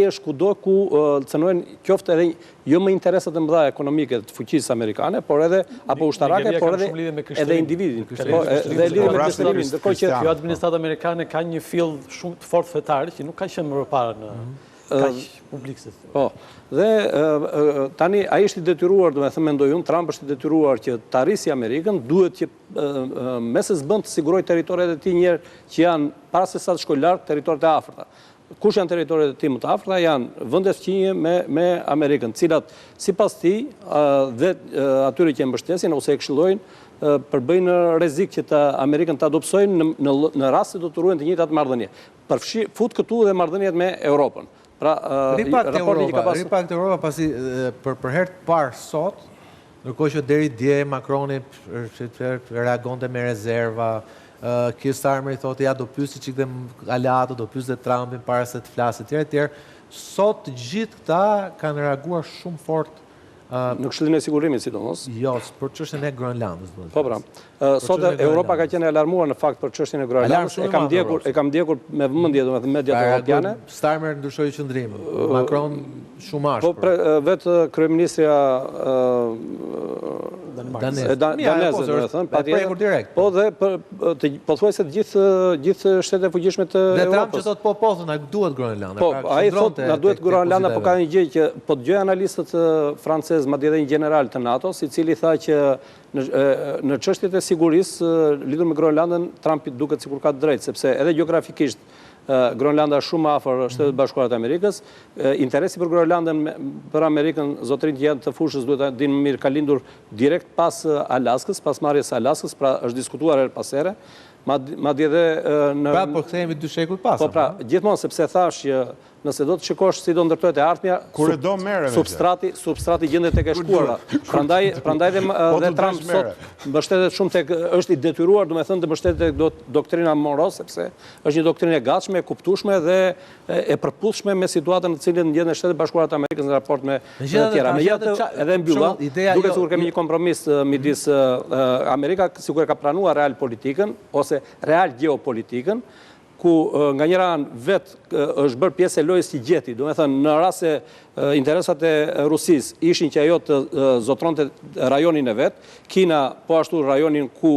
është kudo ku cënojnë qoftë edhe jo më interesat e mëdha ekonomike të fuqisë amerikane, por edhe apo ushtarake, por edhe individin. Dhe lidhje me krishterimin, ndërkohë që kjo administratë amerikane ka një fill shumë të fortë fetar që nuk ka qenë më përpara në kaq publikësit. Po. Dhe tani ai është i detyruar, domethënë mendoj unë, Trump është i detyruar që të arrisë Amerikën, duhet që meses bën të sigurojë territoret e tij njerë që janë para se sa të shkojë larg territoret e afërta. Kush janë territoret e tij më të afërta? Janë vendet fqinje me Amerikën, të cilat sipas tij dhe atyre që e mbështesin ose e këshillojnë përbëjnë rrezik që Amerikën të adopsojnë në rast se do të ruhen të njëjtat marrëdhënie. Fut këtu dhe marrëdhëniet me Europën. Pra, ripak të Europa pasi për herë të parë sot, ndërkohë që deri dje Macroni reagonte me rezerva, Keir Starmer i thotë ja do pyesi çik dhe aleatët, do pyesi dhe Trumpin para se të flasë etj. Sot të gjithë këta kanë reaguar shumë fort në Këshillin e Sigurimit, sidomos. Jo, për çështjen e Groenlandës. Po pra. Sot Europa ka qenë alarmuar në fakt për çështjen e Groenlandës. E kam ndjekur me vëmendje domethënë mediat europiane. Starmer ndryshoi qendrim. Macron shumë ashpër. Po vetë kryeministria daneze, domethënë, patjetër direkt. Po dhe pothuajse të gjithë shtetet fuqishme të Europës. Dhe Trump që thotë po thonë, na duhet Groenlanda. Po, ai thotë na duhet Groenlanda, po ka një gjë që po dëgjoj analistët francezë, madje edhe një general të NATO-s, i cili tha që në çështjet e sigurisë lidhur me Groenlandën, Trumpi duket sikur ka drejt, sepse edhe gjeografikisht Groenlanda është shumë afër Shtetet Bashkuara të Amerikës. Interesi për Groenlandën për Amerikën, zotërinj që janë të fushës duhet ta dinë më mirë, ka lindur direkt pas Alaskës, pas marrjes së Alaskës, pra është diskutuar her pas here. Madje edhe në Pra po kthehemi 2 shekuj pas. Po pra, gjithmonë sepse thash që nëse do të shikosh si do ndërtohet e ardhmja, substrati gjendet tek e shkuara. Prandaj dhe Trump sot mbështetet shumë tek, është i detyruar, domethënë të mbështetet tek doktrina Monroe, sepse është një doktrinë e gatshme, e kuptueshme dhe e përputhshme me situatën në cilën ndjen Shtetet Bashkuara të Amerikës në raport me të tjera. Megjithatë, edhe mbylla, duket sikur kemi një kompromis midis Amerika sikur e ka planuar real politikën ose real geopolitikën, ku nga njëra anë vetë është bërë pjesë e lojës i gjeti, do me thënë në rast se interesat e Rusisë ishin që ajo të zotronte rajonin e vetë, Kina po ashtu rajonin ku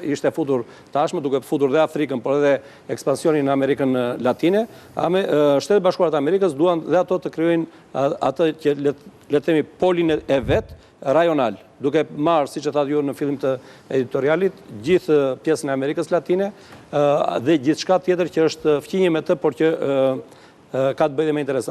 ishte futur tashmë, duke futur dhe Afrikën, por edhe ekspansionin në Amerikën Latine, Shtetet Bashkuara të Amerikës duan dhe ato të krijojnë atë që le të themi polin e vetë rajonal, duke marrë, siç e thatë ju në fillim të editorialit, gjithë pjesën e Amerikës Latine dhe gjithçka tjetër që është fqinje me të, por që ka të bëjë me interes.